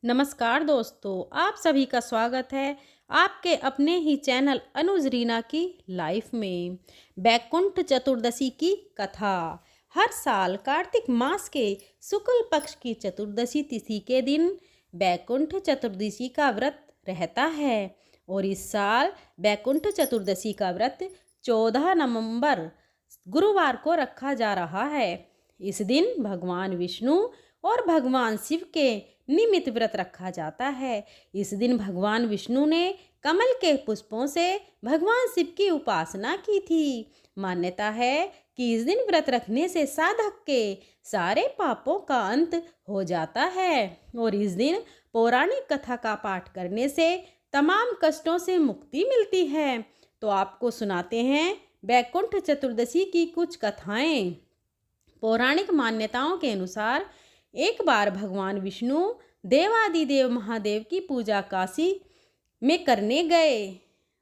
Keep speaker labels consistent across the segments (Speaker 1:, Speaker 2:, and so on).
Speaker 1: नमस्कार दोस्तों, आप सभी का स्वागत है आपके अपने ही चैनल अनुज रीना की लाइफ में। बैकुंठ चतुर्दशी की कथा। हर साल कार्तिक मास के शुक्ल पक्ष की चतुर्दशी तिथि के दिन बैकुंठ चतुर्दशी का व्रत रहता है और इस साल बैकुंठ चतुर्दशी का व्रत 14 नवंबर गुरुवार को रखा जा रहा है। इस दिन भगवान विष्णु और भगवान शिव के निमित्त व्रत रखा जाता है। इस दिन भगवान विष्णु ने कमल के पुष्पों से भगवान शिव की उपासना की थी। मान्यता है कि इस दिन व्रत रखने से साधक के सारे पापों का अंत हो जाता है और इस दिन पौराणिक कथा का पाठ करने से तमाम कष्टों से मुक्ति मिलती है। तो आपको सुनाते हैं बैकुंठ चतुर्दशी की कुछ कथाएं। पौराणिक मान्यताओं के अनुसार एक बार भगवान विष्णु देवादिदेव महादेव की पूजा काशी में करने गए।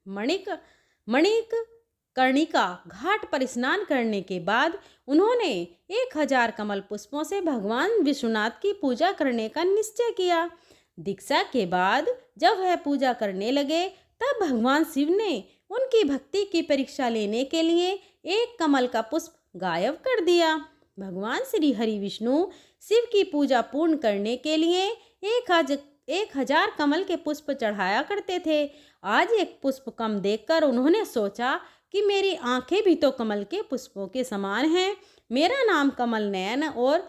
Speaker 1: मणिक कर्णिका घाट पर स्नान करने के बाद उन्होंने 1000 कमल पुष्पों से भगवान विश्वनाथ की पूजा करने का निश्चय किया। दीक्षा के बाद जब वह पूजा करने लगे तब भगवान शिव ने उनकी भक्ति की परीक्षा लेने के लिए एक कमल का पुष्प गायब कर दिया। भगवान श्री हरि विष्णु शिव की पूजा पूर्ण करने के लिए 1000 कमल के पुष्प चढ़ाया करते थे। आज एक पुष्प कम देखकर उन्होंने सोचा कि मेरी आंखें भी तो कमल के पुष्पों के समान हैं। मेरा नाम कमल नयन और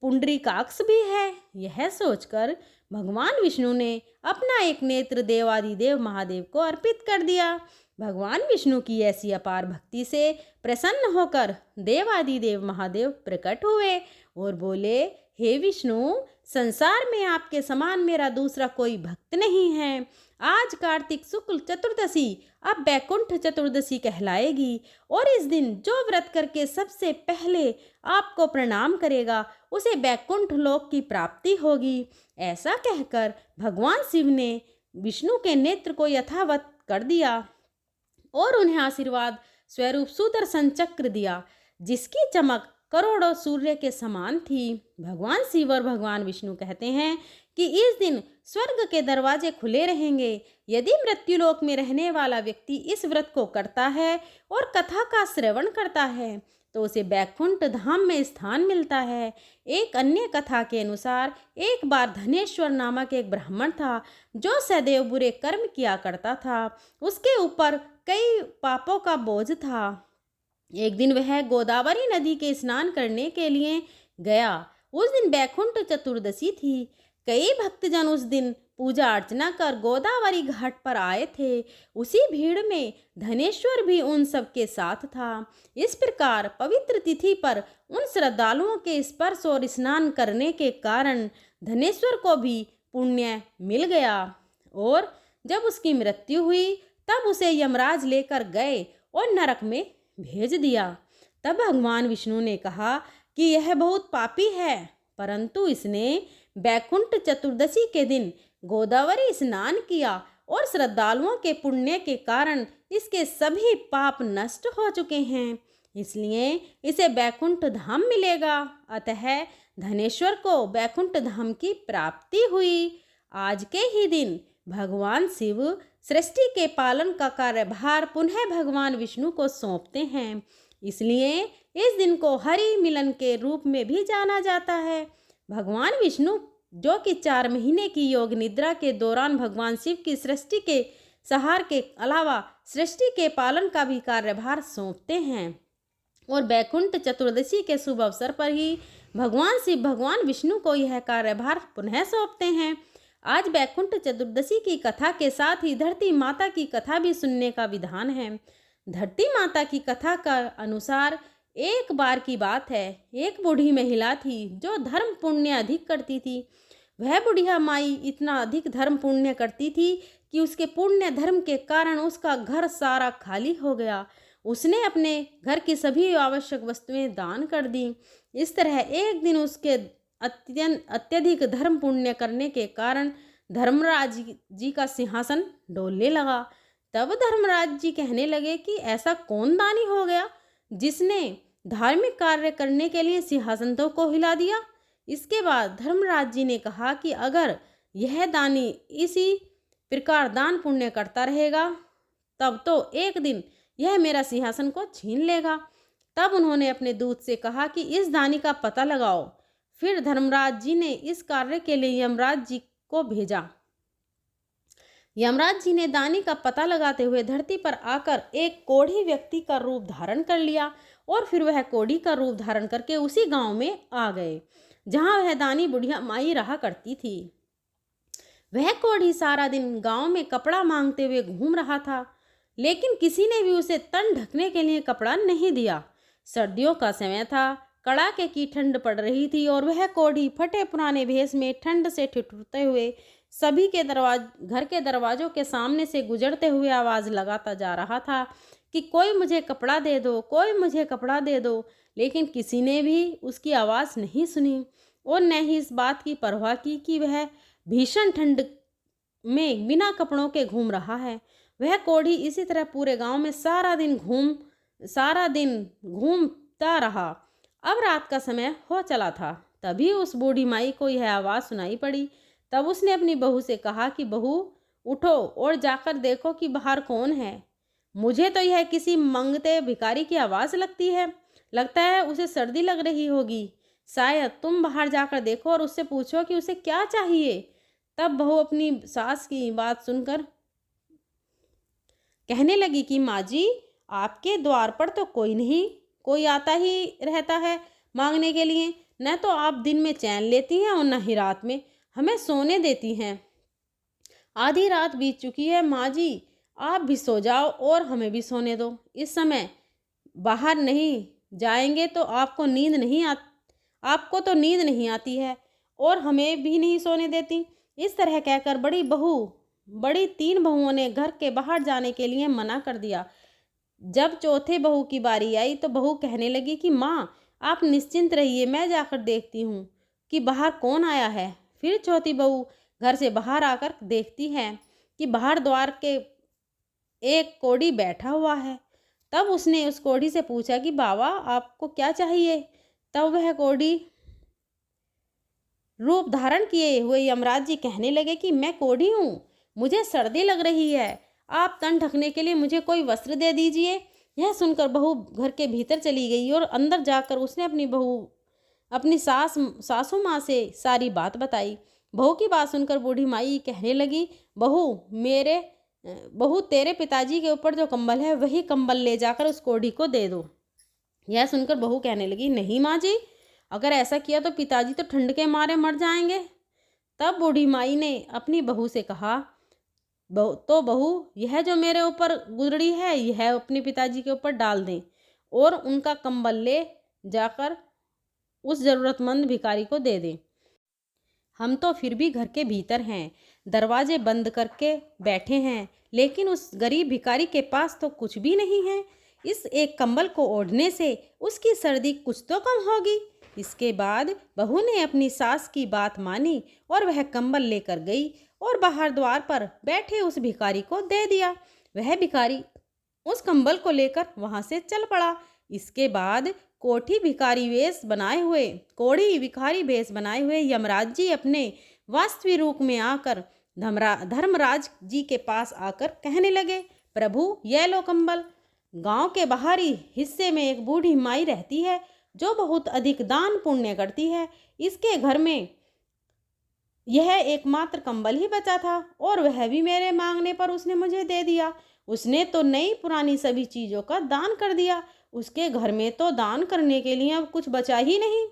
Speaker 1: पुंडरीकाक्ष भी है। यह सोचकर भगवान विष्णु ने अपना एक नेत्र देवादिदेव महादेव को अर्पित कर दिया। भगवान विष्णु की ऐसी अपार भक्ति से प्रसन्न होकर देवादिदेव महादेव प्रकट हुए और बोले, हे विष्णु, संसार में आपके समान मेरा दूसरा कोई भक्त नहीं है। आज कार्तिक शुक्ल चतुर्दशी अब बैकुंठ चतुर्दशी कहलाएगी और इस दिन जो व्रत करके सबसे पहले आपको प्रणाम करेगा उसे बैकुंठ लोक की प्राप्ति होगी। ऐसा कहकर भगवान शिव ने विष्णु के नेत्र को यथावत कर दिया और उन्हें आशीर्वाद स्वरूप सुदर्शन चक्र दिया, जिसकी चमक करोड़ों सूर्य के समान थी। भगवान शिव और भगवान विष्णु कहते हैं कि इस दिन स्वर्ग के दरवाजे खुले रहेंगे। यदि मृत्युलोक में रहने वाला व्यक्ति इस व्रत को करता है और कथा का श्रवण करता है तो उसे बैकुंठ धाम में स्थान मिलता है। एक अन्य कथा के अनुसार एक बार धनेश्वर नामक एक ब्राह्मण था जो सदैव बुरे कर्म किया करता था। उसके ऊपर कई पापों का बोझ था। एक दिन वह गोदावरी नदी के स्नान करने के लिए गया। उस दिन बैकुंठ चतुर्दशी थी। कई भक्तजन उस दिन पूजा अर्चना कर गोदावरी घाट पर आए थे। उसी भीड़ में धनेश्वर भी उन सब के साथ था। इस प्रकार पवित्र तिथि पर उन श्रद्धालुओं के स्पर्श और स्नान करने के कारण धनेश्वर को भी पुण्य मिल गया और जब उसकी मृत्यु हुई तब उसे यमराज लेकर गए और नरक में भेज दिया। तब भगवान विष्णु ने कहा कि यह बहुत पापी है, परंतु इसने बैकुंठ चतुर्दशी के दिन गोदावरी स्नान किया और श्रद्धालुओं के पुण्य के कारण इसके सभी पाप नष्ट हो चुके हैं, इसलिए इसे बैकुंठ धाम मिलेगा। अतः धनेश्वर को बैकुंठ धाम की प्राप्ति हुई। आज के ही दिन भगवान शिव सृष्टि के पालन का कार्यभार पुनः भगवान विष्णु को सौंपते हैं, इसलिए इस दिन को हरि मिलन के रूप में भी जाना जाता है। भगवान विष्णु जो कि 4 महीने की योग निद्रा के दौरान भगवान शिव की सृष्टि के संहार के अलावा सृष्टि के पालन का भी कार्यभार सौंपते हैं और बैकुंठ चतुर्दशी के शुभ अवसर पर ही भगवान शिव भगवान विष्णु को यह कार्यभार पुनः सौंपते हैं। आज बैकुंठ चतुर्दशी की कथा के साथ ही धरती माता की कथा भी सुनने का विधान है। धरती माता की कथा का अनुसार एक बार की बात है, एक बूढ़ी महिला थी जो धर्म पुण्य अधिक करती थी। वह बुढ़िया माई इतना अधिक धर्म पुण्य करती थी कि उसके पुण्य धर्म के कारण उसका घर सारा खाली हो गया। उसने अपने घर की सभी आवश्यक वस्तुएं दान कर दी। इस तरह एक दिन उसके अत्यधिक धर्म पुण्य करने के कारण धर्मराज जी का सिंहासन डोलने लगा। तब धर्मराज जी कहने लगे कि ऐसा कौन दानी हो गया जिसने धार्मिक कार्य करने के लिए सिंहासन को हिला दिया। इसके बाद धर्मराज जी ने कहा कि अगर यह दानी इसी प्रकार दान पुण्य करता रहेगा, तब तो एक दिन यह मेरा सिंहासन को छीन लेगा। तब उन्होंने अपने दूत से कहा कि इस दानी का पता लगाओ। फिर धर्मराज जी ने इस कार्य के लिए यमराज जी को भेजा। यमराज जी ने दानी का पता लगाते हुए धरती पर आकर एक कोढ़ी व्यक्ति का रूप धारण कर लिया और फिर वह कोढ़ी का रूप धारण करके उसी गांव में आ गए जहां वह दानी बुढ़िया माई रहा करती थी। वह कोढ़ी सारा दिन गांव में कपड़ा मांगते हुए घूम रहा था, लेकिन किसी ने भी उसे तन ढकने के लिए कपड़ा नहीं दिया। सर्दियों का समय था, कड़ाके की ठंड पड़ रही थी और वह कोढ़ी फटे पुराने भेष में ठंड से ठिठुरते हुए सभी के घर के दरवाजों के सामने से गुजरते हुए आवाज़ लगाता जा रहा था कि कोई मुझे कपड़ा दे दो, कोई मुझे कपड़ा दे दो। लेकिन किसी ने भी उसकी आवाज़ नहीं सुनी और न ही इस बात की परवाह की कि वह भीषण ठंड में बिना कपड़ों के घूम रहा है। वह कोढ़ी इसी तरह पूरे गांव में सारा दिन घूमता रहा। अब रात का समय हो चला था, तभी उस बूढ़ी माई को यह आवाज़ सुनाई पड़ी। तब उसने अपनी बहू से कहा कि बहू उठो और जाकर देखो कि बाहर कौन है। मुझे तो यह किसी मंगते भिखारी की आवाज़ लगती है, लगता है उसे सर्दी लग रही होगी। शायद तुम बाहर जाकर देखो और उससे पूछो कि उसे क्या चाहिए। तब बहू अपनी सास की बात सुनकर कहने लगी कि माँ जी, आपके द्वार पर तो कोई नहीं, कोई आता ही रहता है मांगने के लिए। न तो आप दिन में चैन लेती हैं और न ही रात में हमें सोने देती हैं। आधी रात बीत चुकी है माँ जी, आप भी सो जाओ और हमें भी सोने दो। इस समय बाहर नहीं जाएंगे तो आपको तो नींद नहीं आती है और हमें भी नहीं सोने देती। इस तरह कहकर बड़ी 3 बहुओं ने घर के बाहर जाने के लिए मना कर दिया। जब चौथे बहू की बारी आई तो बहू कहने लगी कि माँ, आप निश्चिंत रहिए, मैं जाकर देखती हूँ कि बाहर कौन आया है। फिर चौथी बहू घर से बाहर आकर देखती है कि बाहर द्वार के एक कोढ़ी बैठा हुआ है। तब उसने उस कोढ़ी से पूछा कि बाबा, आपको क्या चाहिए। तब वह कोढ़ी रूप धारण किए हुए यमराज जी कहने लगे कि मैं कोढ़ी हूँ, मुझे सर्दी लग रही है, आप तन ढकने के लिए मुझे कोई वस्त्र दे दीजिए। यह सुनकर बहू घर के भीतर चली गई और अंदर जाकर उसने अपनी सासू माँ से सारी बात बताई। बहू की बात सुनकर बूढ़ी माई कहने लगी, बहू तेरे पिताजी के ऊपर जो कंबल है वही कंबल ले जाकर उस कोढ़ी को दे दो। यह सुनकर बहू कहने लगी, नहीं माँ जी, अगर ऐसा किया तो पिताजी तो ठंड के मारे मर जाएंगे। तब बूढ़ी माई ने अपनी बहू से कहा, बहू, यह जो मेरे ऊपर गुदड़ी है यह अपने पिताजी के ऊपर डाल दें और उनका कंबल ले जाकर उस ज़रूरतमंद भिखारी को दे दें। हम तो फिर भी घर के भीतर हैं, दरवाजे बंद करके बैठे हैं, लेकिन उस गरीब भिखारी के पास तो कुछ भी नहीं है। इस एक कंबल को ओढ़ने से उसकी सर्दी कुछ तो कम होगी। इसके बाद बहू ने अपनी सास की बात मानी और वह कंबल लेकर गई और बाहर द्वार पर बैठे उस भिखारी को दे दिया। वह भिखारी उस कंबल को लेकर वहां से चल पड़ा। इसके बाद कोढ़ी भिखारी वेश बनाए हुए यमराज जी अपने वास्तविक रूप में आकर धर्मराज जी के पास आकर कहने लगे, प्रभु, यह लो कंबल। गांव के बाहरी हिस्से में एक बूढ़ी माई रहती है जो बहुत अधिक दान पुण्य करती है। इसके घर में यह एकमात्र कंबल ही बचा था और वह भी मेरे मांगने पर उसने मुझे दे दिया। उसने तो नई पुरानी सभी चीज़ों का दान कर दिया। उसके घर में तो दान करने के लिए अब कुछ बचा ही नहीं।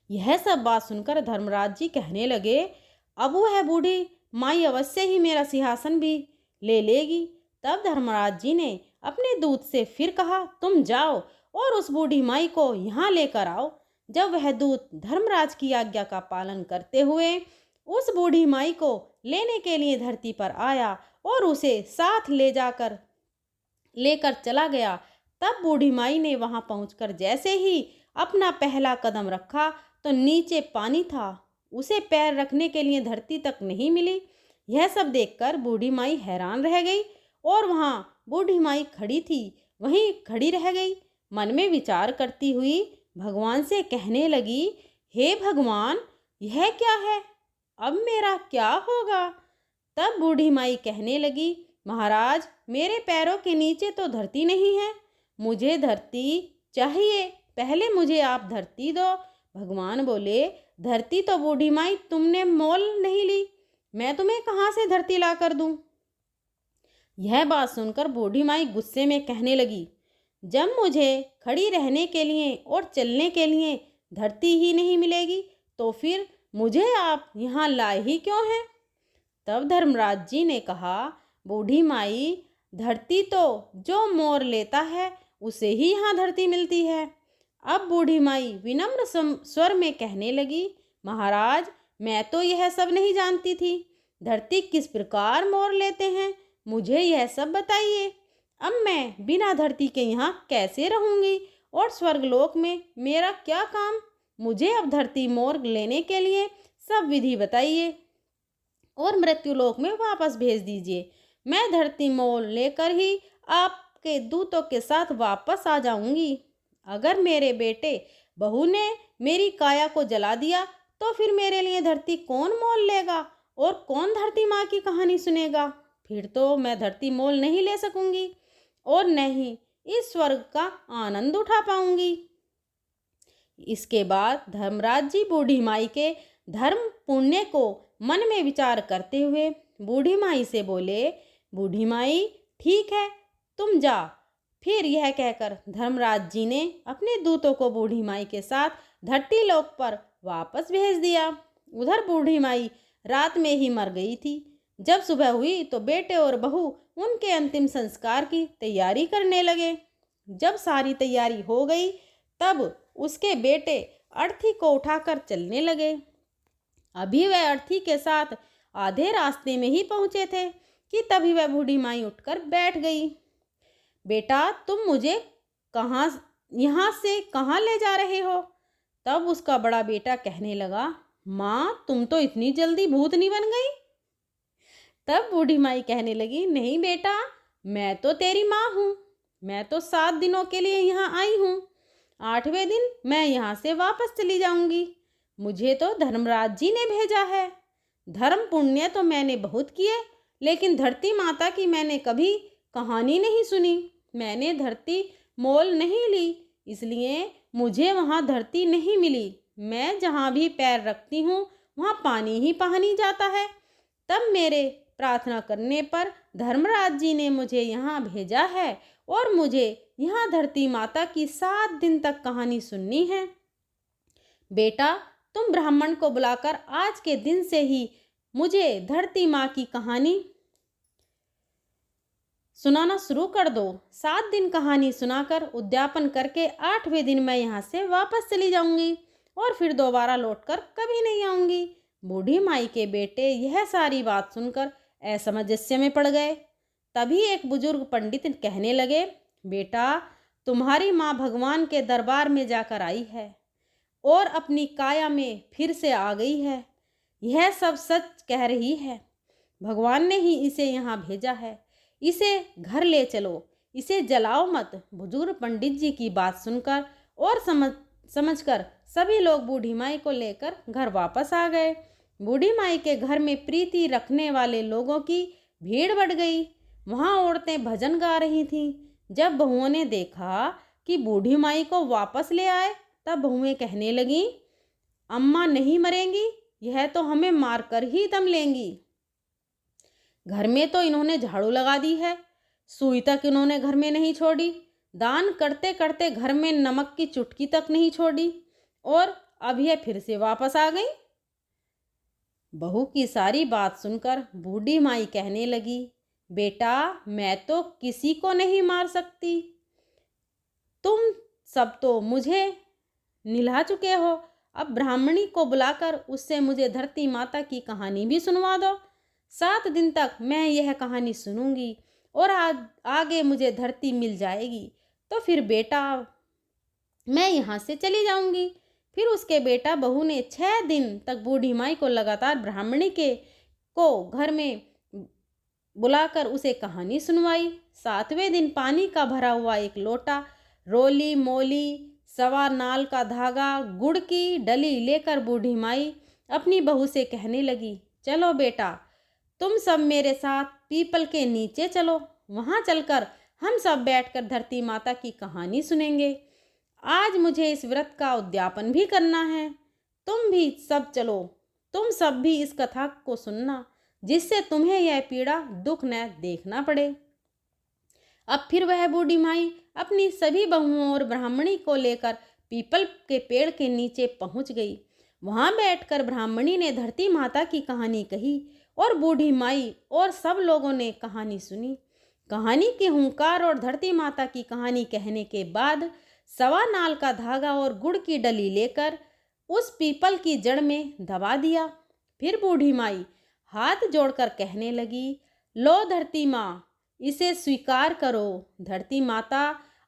Speaker 1: यह सब बात सुनकर धर्मराज जी कहने लगे, अब वह बूढ़ी माई अवश्य ही मेरा सिंहासन भी ले लेगी। तब धर्मराज जी ने अपने दूत से फिर कहा, तुम जाओ और उस बूढ़ी माई को यहाँ लेकर आओ। जब वह दूत धर्मराज की आज्ञा का पालन करते हुए उस बूढ़ी माई को लेने के लिए धरती पर आया और उसे साथ लेकर चला गया। तब बूढ़ी माई ने वहां पहुंचकर जैसे ही अपना पहला कदम रखा तो नीचे पानी था, उसे पैर रखने के लिए धरती तक नहीं मिली। यह सब देखकर बूढ़ी माई हैरान रह गई और वहां बूढ़ी माई खड़ी थी वहीं खड़ी रह गई। मन में विचार करती हुई भगवान से कहने लगी, हे भगवान, यह क्या है? अब मेरा क्या होगा? तब बूढ़ी माई कहने लगी, महाराज, मेरे पैरों के नीचे तो धरती नहीं है, मुझे धरती चाहिए, पहले मुझे आप धरती दो। भगवान बोले, धरती तो बूढ़ी माई तुमने मोल नहीं ली, मैं तुम्हें कहाँ से धरती ला कर दूं? यह बात सुनकर बूढ़ी माई गुस्से में कहने लगी, जब मुझे खड़ी रहने के लिए और चलने के लिए धरती ही नहीं मिलेगी तो फिर मुझे आप यहाँ लाए ही क्यों हैं? तब धर्मराज जी ने कहा, बूढ़ी माई, धरती तो जो मोर लेता है उसे ही यहाँ धरती मिलती है। अब बूढ़ी माई विनम्र स्वर में कहने लगी, महाराज, मैं तो यह सब नहीं जानती थी, धरती किस प्रकार मोर लेते हैं, मुझे यह सब बताइए। अब मैं बिना धरती के यहाँ कैसे रहूँगी और स्वर्गलोक में मेरा क्या काम? मुझे अब धरती मोर लेने के लिए सब विधि बताइए और मृत्युलोक में वापस भेज दीजिए। मैं धरती मोल लेकर ही आपके दूतों के साथ वापस आ जाऊंगी। अगर मेरे बेटे बहू ने मेरी काया को जला दिया तो फिर मेरे लिए धरती कौन मोल लेगा और कौन धरती माँ की कहानी सुनेगा? फिर तो मैं धरती मोल नहीं ले सकूंगी और न ही इस स्वर्ग का आनंद उठा पाऊंगी। इसके बाद धर्मराज जी बूढ़ी माई के धर्म पुण्य को मन में विचार करते हुए बूढ़ी माई से बोले, बूढ़ी माई, ठीक है, तुम जा। फिर यह कहकर धर्मराज जी ने अपने दूतों को बूढ़ी माई के साथ धरती लोक पर वापस भेज दिया। उधर बूढ़ी माई रात में ही मर गई थी। जब सुबह हुई तो बेटे और बहू उनके अंतिम संस्कार की तैयारी करने लगे। जब सारी तैयारी हो गई तब उसके बेटे अर्थी को उठाकर चलने लगे। अभी वह अर्थी के साथ आधे रास्ते में ही पहुंचे थे कि तभी वह बूढ़ी माई उठकर बैठ गई। बेटा, तुम मुझे यहाँ से कहाँ ले जा रहे हो? तब उसका बड़ा बेटा कहने लगा, माँ, तुम तो इतनी जल्दी भूतनी बन गई। तब बूढ़ी माई कहने लगी, नहीं बेटा, मैं तो तेरी माँ हूँ, मैं तो 7 दिनों के लिए यहाँ आई हूँ, 8वें दिन मैं यहाँ से वापस चली जाऊँगी। मुझे तो धर्मराज जी ने भेजा है। धर्म पुण्य तो मैंने बहुत किए, लेकिन धरती माता की मैंने कभी कहानी नहीं सुनी। मैंने धरती मोल नहीं ली, इसलिए मुझे वहाँ धरती नहीं मिली। मैं जहाँ भी पैर रखती हूँ वहाँ पानी ही पानी जाता है। तब मेरे प्रार्थना करने पर धर्मराज जी ने मुझे यहाँ भेजा है और मुझे यहाँ धरती माता की 7 दिन तक कहानी सुननी है। बेटा, तुम ब्राह्मण को बुलाकर आज के दिन से ही मुझे धरती माँ की कहानी सुनाना शुरू कर दो। 7 दिन कहानी सुनाकर उद्यापन करके 8वें दिन मैं यहाँ से वापस चली जाऊंगी और फिर दोबारा लौटकर कभी नहीं आऊंगी। बूढ़ी माई के बेटे यह सारी बात सुनकर असमंजस्य में पड़ गए। तभी एक बुजुर्ग पंडित कहने लगे, बेटा, तुम्हारी माँ भगवान के दरबार में जाकर आई है और अपनी काया में फिर से आ गई है। यह सब सच कह रही है। भगवान ने ही इसे यहाँ भेजा है। इसे घर ले चलो, इसे जलाओ मत। बुजुर्ग पंडित जी की बात सुनकर और समझकर सभी लोग बूढ़ी माई को लेकर घर वापस आ गए। बूढ़ी माई के घर में प्रीति रखने वाले लोगों की भीड़ बढ़ गई। वहाँ औरतें भजन गा रही थीं। जब बहुओं ने देखा कि बूढ़ी माई को वापस ले आए तब बहुएं कहने लगीं, अम्मा नहीं मरेंगी, यह तो हमें मारकर ही दम लेंगी। घर में तो इन्होंने झाड़ू लगा दी है, सुई तक इन्होंने घर में नहीं छोड़ी, दान करते करते घर में नमक की चुटकी तक नहीं छोड़ी और अब यह फिर से वापस आ गई। बहू की सारी बात सुनकर बूढ़ी माई कहने लगी, बेटा, मैं तो किसी को नहीं मार सकती, तुम सब तो मुझे निला चुके हो। अब ब्राह्मणी को बुलाकर उससे मुझे धरती माता की कहानी भी सुनवा दो। 7 दिन तक मैं यह कहानी सुनूंगी और आगे मुझे धरती मिल जाएगी तो फिर बेटा मैं यहाँ से चली जाऊंगी। फिर उसके बेटा बहू ने 6 दिन तक बूढ़ी माई को लगातार ब्राह्मणी को घर में बुलाकर उसे कहानी सुनवाई। 7वें दिन पानी का भरा हुआ एक लोटा, रोली मोली, 1.25 नाल का धागा, गुड़ की डली लेकर बूढ़ी माई अपनी बहू से कहने लगी, चलो बेटा, तुम सब मेरे साथ पीपल के नीचे चलो। वहाँ चलकर हम सब बैठकर धरती माता की कहानी सुनेंगे। आज मुझे इस व्रत का उद्यापन भी करना है। तुम भी सब चलो। तुम सब भी इस कथा को सुनना, जिससे तुम्हें यह पीड़ा दुख न देखना पड़े। अब फिर वह बूढ़ी माई अपनी सभी बहुओं और ब्राह्मणी को लेकर पीपल के पेड़ के नीचे पहुंच गई। वहां बैठकर ब्राह्मणी ने धरती माता की कहानी कही और बूढ़ी माई और सब लोगों ने कहानी सुनी। कहानी के हुंकार और धरती माता की कहानी कहने के बाद सवा नाल का धागा और गुड़ की डली लेकर उस पीपल की जड़ में दबा दिया। फिर बूढ़ी माई हाथ जोड़कर कहने लगी, लो धरती माँ, इसे स्वीकार करो। धरती माता,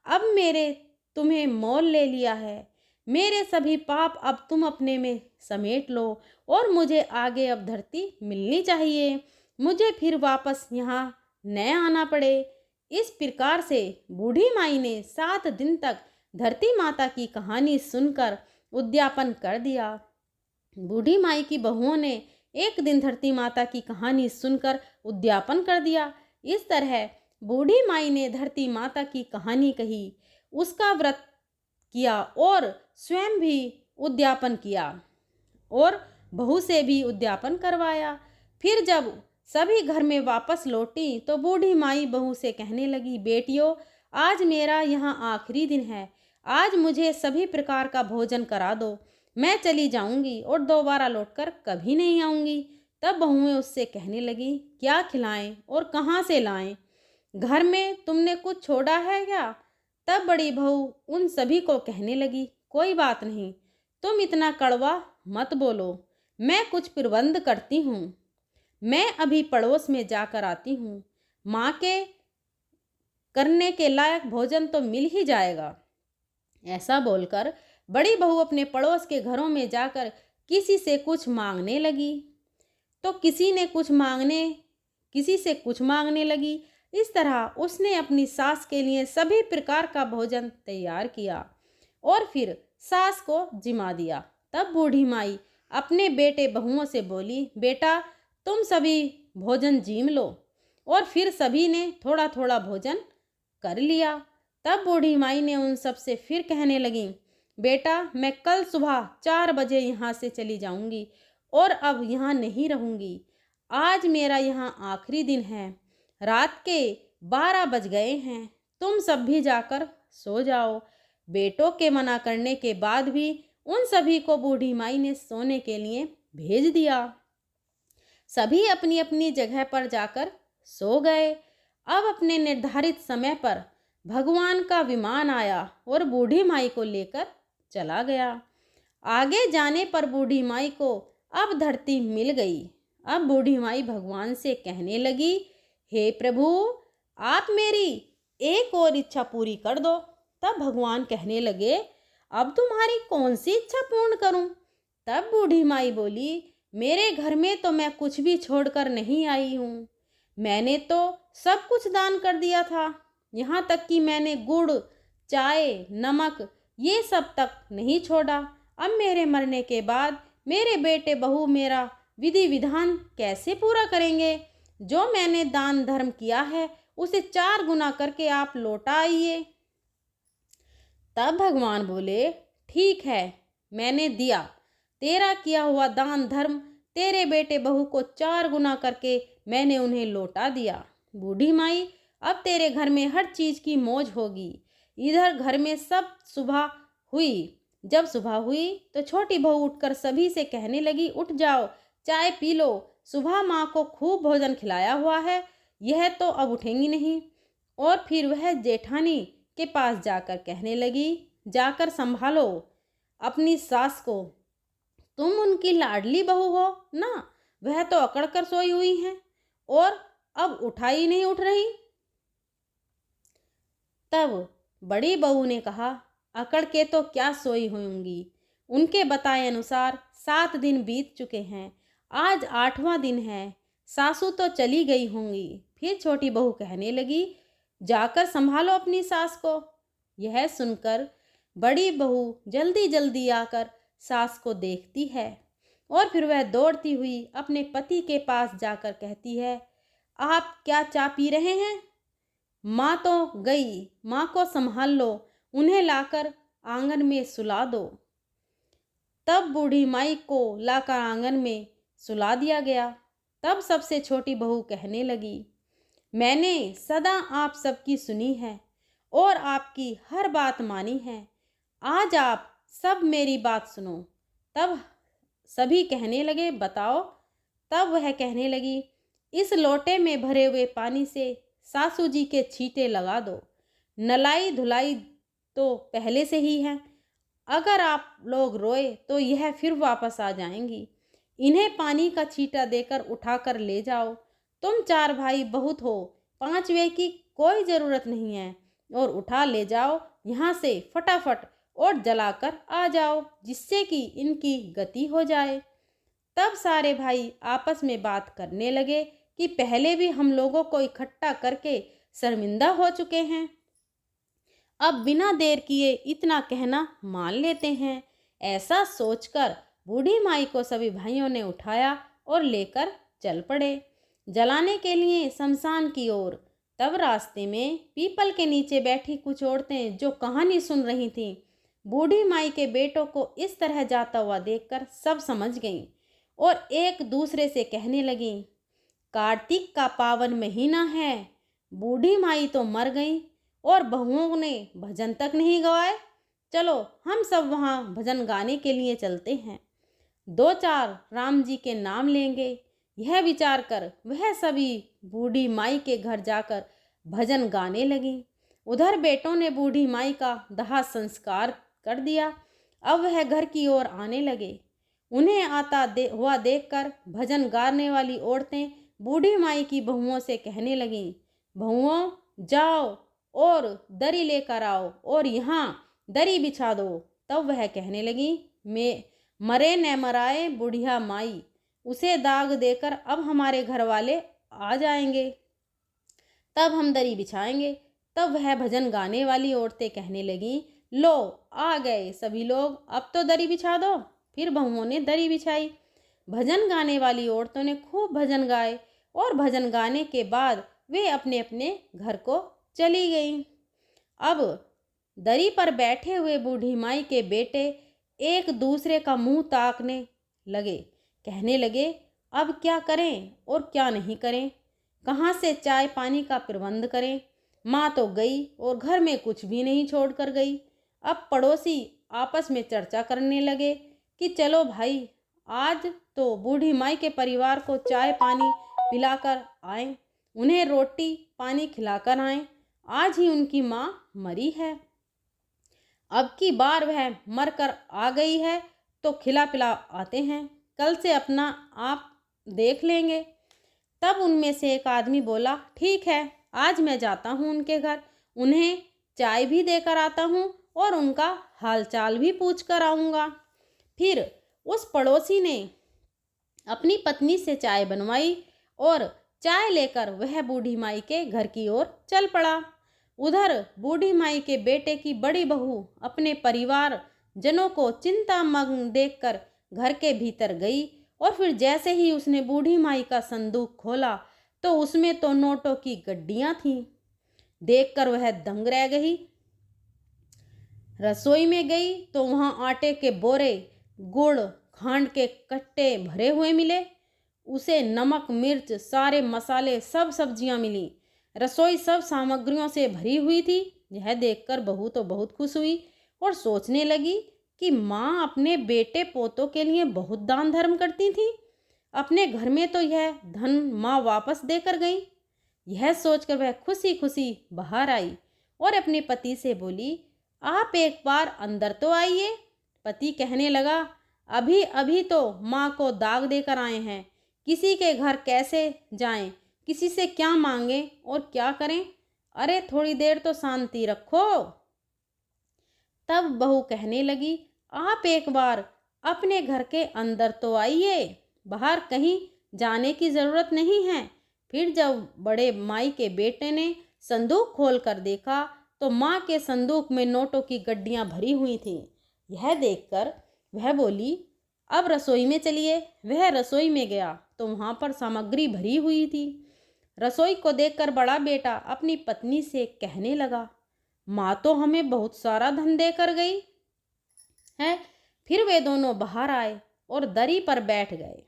Speaker 1: अब मेरे तुम्हें मोल ले लिया है। मेरे सभी पाप अब तुम अपने में समेट लो और मुझे आगे अब धरती मिलनी चाहिए। मुझे फिर वापस यहाँ न आना पड़े। इस प्रकार से बूढ़ी माई ने 7 दिन तक धरती माता की कहानी सुनकर उद्यापन कर दिया। बूढ़ी माई की बहुओं ने एक दिन धरती माता की कहानी सुनकर उद्यापन कर दिया। इस तरह बूढ़ी माई ने धरती माता की कहानी कही, उसका व्रत किया और स्वयं भी उद्यापन किया और बहू से भी उद्यापन करवाया। फिर जब सभी घर में वापस लौटी तो बूढ़ी माई बहू से कहने लगी, बेटियों, आज मेरा यहाँ आखिरी दिन है। आज मुझे सभी प्रकार का भोजन करा दो। मैं चली जाऊंगी और दोबारा लौटकर कभी नहीं आऊंगी। तब बहुएं उससे कहने लगी, क्या खिलाएं और कहाँ से लाएं? घर में तुमने कुछ छोड़ा है क्या? तब बड़ी बहू उन सभी को कहने लगी, कोई बात नहीं, तुम इतना कड़वा मत बोलो। मैं कुछ प्रबंध करती हूँ। मैं अभी पड़ोस में जाकर आती हूँ। माँ के करने के लायक भोजन तो मिल ही जाएगा। ऐसा बोलकर बड़ी बहू अपने पड़ोस के घरों में जाकर किसी से कुछ मांगने लगी तो किसी से कुछ मांगने लगी। इस तरह उसने अपनी सास के लिए सभी प्रकार का भोजन तैयार किया और फिर सास को जिमा दिया। तब बूढ़ी माई अपने बेटे बहुओं से बोली, बेटा, तुम सभी भोजन जीम लो। और फिर सभी ने थोड़ा थोड़ा भोजन कर लिया। तब बूढ़ी माई ने उन सब से फिर कहने लगी, बेटा, मैं कल सुबह 4 बजे यहाँ से चली जाऊँगी और अब यहाँ नहीं रहूँगी। आज मेरा यहाँ आखिरी दिन है। रात के 12 बज गए हैं। तुम सब भी जाकर सो जाओ। बेटों के मना करने के बाद भी उन सभी को बूढ़ी माई ने सोने के लिए भेज दिया। सभी अपनी अपनी जगह पर जाकर सो गए। अब अपने निर्धारित समय पर भगवान का विमान आया और बूढ़ी माई को लेकर चला गया। आगे जाने पर बूढ़ी माई को अब धरती मिल गई। अब बूढ़ी माई भगवान से कहने लगी, हे प्रभु, आप मेरी एक और इच्छा पूरी कर दो। तब भगवान कहने लगे, अब तुम्हारी कौन सी इच्छा पूर्ण करूं? तब बूढ़ी माई बोली, मेरे घर में तो मैं कुछ भी छोड़कर नहीं आई हूँ। मैंने तो सब कुछ दान कर दिया था। यहाँ तक कि मैंने गुड़, चाय, नमक ये सब तक नहीं छोड़ा। अब मेरे मरने के बाद मेरे बेटे बहू मेरा विधि विधान कैसे पूरा करेंगे? जो मैंने दान धर्म किया है उसे 4 गुना करके आप लौटा आइए। तब भगवान बोले, ठीक है, मैंने दिया। तेरा किया हुआ दान धर्म तेरे बेटे बहू को 4 गुना करके मैंने उन्हें लौटा दिया। बूढ़ी माई, अब तेरे घर में हर चीज की मौज होगी। इधर घर में सब सुबह हुई। जब सुबह हुई तो छोटी बहू उठकर सभी से कहने लगी, उठ जाओ, चाय पी लो। सुबह माँ को खूब भोजन खिलाया हुआ है, यह तो अब उठेंगी नहीं। और फिर वह जेठानी के पास जाकर कहने लगी, जाकर संभालो अपनी सास को। तुम उनकी लाडली बहू हो ना, वह तो अकड़ कर सोई हुई हैं और अब उठाई नहीं उठ रही। तब बड़ी बहू ने कहा, अकड़ के तो क्या सोई होंगी। उनके बताए अनुसार 7 दिन बीत चुके हैं। आज 8वां दिन है। सासू तो चली गई होंगी। फिर छोटी बहू कहने लगी, जाकर संभालो अपनी सास को। यह सुनकर बड़ी बहू जल्दी जल्दी आकर सास को देखती है। और फिर वह दौड़ती हुई अपने पति के पास जाकर कहती है, आप क्या चाय पी रहे हैं? माँ तो गई, माँ को संभाल लो, उन्हें लाकर आंगन में सुला दो। तब बूढ़ी माई को लाकर आंगन में सुला दिया गया। तब सबसे छोटी बहू कहने लगी, मैंने सदा आप सबकी सुनी है और आपकी हर बात मानी है, आज आप सब मेरी बात सुनो। तब सभी कहने लगे, बताओ। तब वह कहने लगी, इस लोटे में भरे हुए पानी से सासू जी के छींटे लगा दो, नलाई धुलाई तो पहले से ही है, अगर आप लोग रोए तो यह फिर वापस आ जाएंगी। इन्हें पानी का छींटा देकर उठाकर ले जाओ। तुम 4 भाई बहुत हो, 5वें की कोई ज़रूरत नहीं है, और उठा ले जाओ यहाँ से फटाफट और जलाकर आ जाओ, जिससे कि इनकी गति हो जाए। तब सारे भाई आपस में बात करने लगे कि पहले भी हम लोगों को इकट्ठा करके शर्मिंदा हो चुके हैं, अब बिना देर किए इतना कहना मान लेते हैं। ऐसा सोचकर बूढ़ी माई को सभी भाइयों ने उठाया और लेकर चल पड़े जलाने के लिए शमशान की ओर। तब रास्ते में पीपल के नीचे बैठी कुछ औरतें जो कहानी सुन रही थीं, बूढ़ी माई के बेटों को इस तरह जाता हुआ देखकर सब समझ गईं और एक दूसरे से कहने लगीं, कार्तिक का पावन महीना है, बूढ़ी माई तो मर गई और बहुओं ने भजन तक नहीं गवाए, चलो हम सब वहाँ भजन गाने के लिए चलते हैं, 2-4 राम जी के नाम लेंगे। यह विचार कर वह सभी बूढ़ी माई के घर जाकर भजन गाने लगी। उधर बेटों ने बूढ़ी माई का दाह संस्कार कर दिया। अब वह घर की ओर आने लगे। उन्हें आता हुआ देखकर भजन गाने वाली औरतें बूढ़ी माई की बहुओं से कहने लगीं, बहुओं जाओ और दरी लेकर आओ और यहाँ दरी बिछा दो। तब वह कहने लगी, मैं मरे न मराए बुढ़िया माई, उसे दाग देकर अब हमारे घर वाले आ जाएंगे, तब हम दरी बिछाएंगे। तब वह भजन गाने वाली औरतें कहने लगीं, लो आ गए सभी लोग, अब तो दरी बिछा दो। फिर बहुओं ने दरी बिछाई। भजन गाने वाली औरतों ने खूब भजन गाए और भजन गाने के बाद वे अपने अपने घर को चली गईं। अब दरी पर बैठे हुए बूढ़ी माई के बेटे एक दूसरे का मुंह ताकने लगे, कहने लगे, अब क्या करें और क्या नहीं करें, कहाँ से चाय पानी का प्रबंध करें। माँ तो गई और घर में कुछ भी नहीं छोड़ कर गई। अब पड़ोसी आपस में चर्चा करने लगे कि चलो भाई, आज तो बूढ़ी माई के परिवार को चाय पानी पिलाकर आएं, उन्हें रोटी पानी खिलाकर आएं, आज ही उनकी माँ मरी है, अब की बार वह मरकर आ गई है तो खिला पिला आते हैं, कल से अपना आप देख लेंगे। तब उनमें से एक आदमी बोला, ठीक है, आज मैं जाता हूँ उनके घर, उन्हें चाय भी देकर आता हूँ और उनका हालचाल भी पूछ कर आऊँगा। फिर उस पड़ोसी ने अपनी पत्नी से चाय बनवाई और चाय लेकर वह बूढ़ी माई के घर की ओर चल पड़ा। उधर बूढ़ी माई के बेटे की बड़ी बहू अपने परिवार जनों को चिंतामग्न देखकर घर के भीतर गई और फिर जैसे ही उसने बूढ़ी माई का संदूक खोला तो उसमें तो नोटों की गड्डियां थीं। देखकर वह दंग रह गई। रसोई में गई तो वहां आटे के बोरे, गुड़, खांड के कट्टे भरे हुए मिले। उसे नमक, मिर्च, सारे मसाले, सब सब्जियां मिली। रसोई सब सामग्रियों से भरी हुई थी। यह देखकर बहू तो बहुत खुश हुई और सोचने लगी कि माँ अपने बेटे पोतों के लिए बहुत दान धर्म करती थी, अपने घर में तो यह धन माँ वापस देकर गई। यह सोचकर वह खुशी खुशी बाहर आई और अपने पति से बोली, आप एक बार अंदर तो आइए। पति कहने लगा, अभी अभी तो माँ को दाग देकर आए हैं, किसी के घर कैसे जाएं, किसी से क्या मांगें और क्या करें, अरे थोड़ी देर तो शांति रखो। तब बहू कहने लगी, आप एक बार अपने घर के अंदर तो आइए, बाहर कहीं जाने की ज़रूरत नहीं है। फिर जब बड़े माई के बेटे ने संदूक खोल कर देखा तो माँ के संदूक में नोटों की गड्डियाँ भरी हुई थीं। यह देखकर वह बोली, अब रसोई में चलिए। वह रसोई में गया तो वहाँ पर सामग्री भरी हुई थी। रसोई को देखकर बड़ा बेटा अपनी पत्नी से कहने लगा, माँ तो हमें बहुत सारा धन देकर गई है। फिर वे दोनों बाहर आए और दरी पर बैठ गए।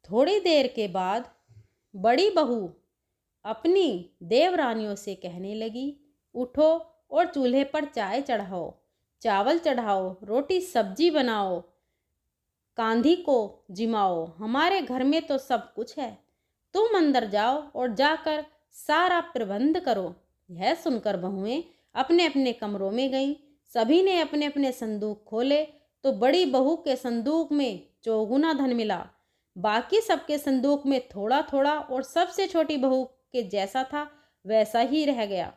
Speaker 1: थोड़ी देर के बाद बड़ी बहू अपनी देवरानियों से कहने लगी, उठो और चूल्हे पर चाय चढ़ाओ, चावल चढ़ाओ, रोटी सब्जी बनाओ, कांधी को जिमाओ, हमारे घर में तो सब कुछ है। तुम अंदर जाओ और जाकर सारा प्रबंध करो। यह सुनकर बहुएं अपने अपने कमरों में गईं। सभी ने अपने अपने संदूक खोले तो बड़ी बहू के संदूक में चौगुना धन मिला। बाकी सबके संदूक में थोड़ा थोड़ा और सबसे छोटी बहू के जैसा था वैसा ही रह गया,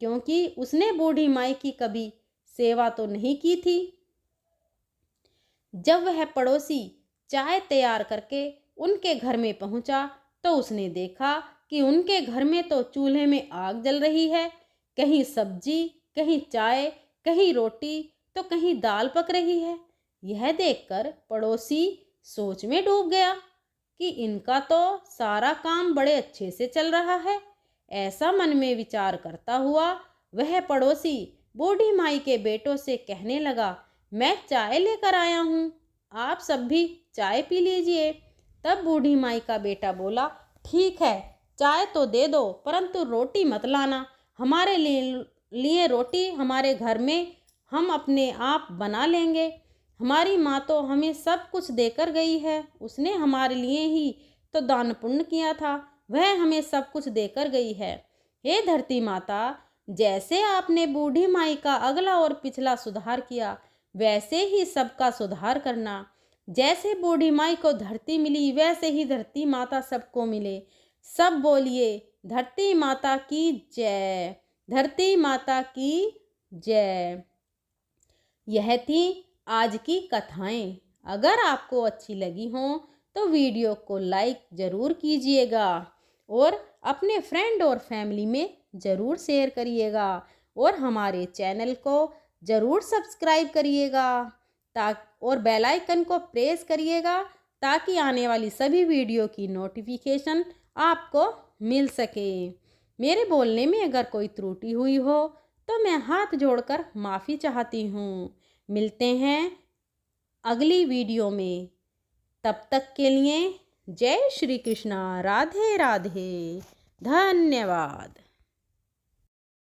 Speaker 1: क्योंकि उसने बूढ़ी माई की कभी सेवा तो नहीं की थी। जब वह पड़ोसी चाय तैयार करके उनके घर में पहुंचा तो उसने देखा कि उनके घर में तो चूल्हे में आग जल रही है। कहीं सब्जी, कहीं चाय, कहीं रोटी तो कहीं दाल पक रही है। यह देखकर पड़ोसी सोच में डूब गया कि इनका तो सारा काम बड़े अच्छे से चल रहा है। ऐसा मन में विचार करता हुआ वह पड़ोसी बूढ़ी माई के बेटों से कहने लगा, मैं चाय लेकर आया हूँ, आप सब भी चाय पी लीजिए। तब बूढ़ी माई का बेटा बोला, ठीक है, चाय तो दे दो, परंतु रोटी मत लाना। हमारे लिए रोटी हमारे घर में हम अपने आप बना लेंगे। हमारी माँ तो हमें सब कुछ देकर गई है। उसने हमारे लिए ही तो दान पुण्य किया था, वह हमें सब कुछ देकर गई है। हे धरती माता, जैसे आपने बूढ़ी माई का अगला और पिछला सुधार किया, वैसे ही सबका सुधार करना। जैसे बूढ़ी माई को धरती मिली, वैसे ही धरती माता सबको मिले। सब बोलिए, धरती माता की जय, धरती माता की जय। यह थी आज की कथाएं। अगर आपको अच्छी लगी हों तो वीडियो को लाइक ज़रूर कीजिएगा और अपने फ्रेंड और फैमिली में ज़रूर शेयर करिएगा और हमारे चैनल को ज़रूर सब्सक्राइब करिएगा और बेल आइकन को प्रेस करिएगा ताकि आने वाली सभी वीडियो की नोटिफिकेशन आपको मिल सके। मेरे बोलने में अगर कोई त्रुटि हुई हो तो मैं हाथ जोड़कर माफ़ी चाहती हूँ। मिलते हैं अगली वीडियो में, तब तक के लिए जय श्री कृष्णा, राधे राधे, धन्यवाद।